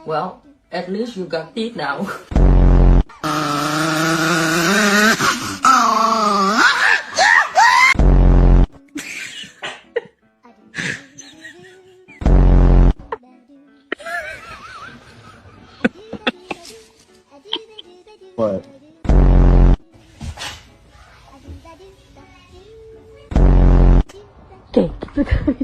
Well, at least you got teeth now. What? Okay,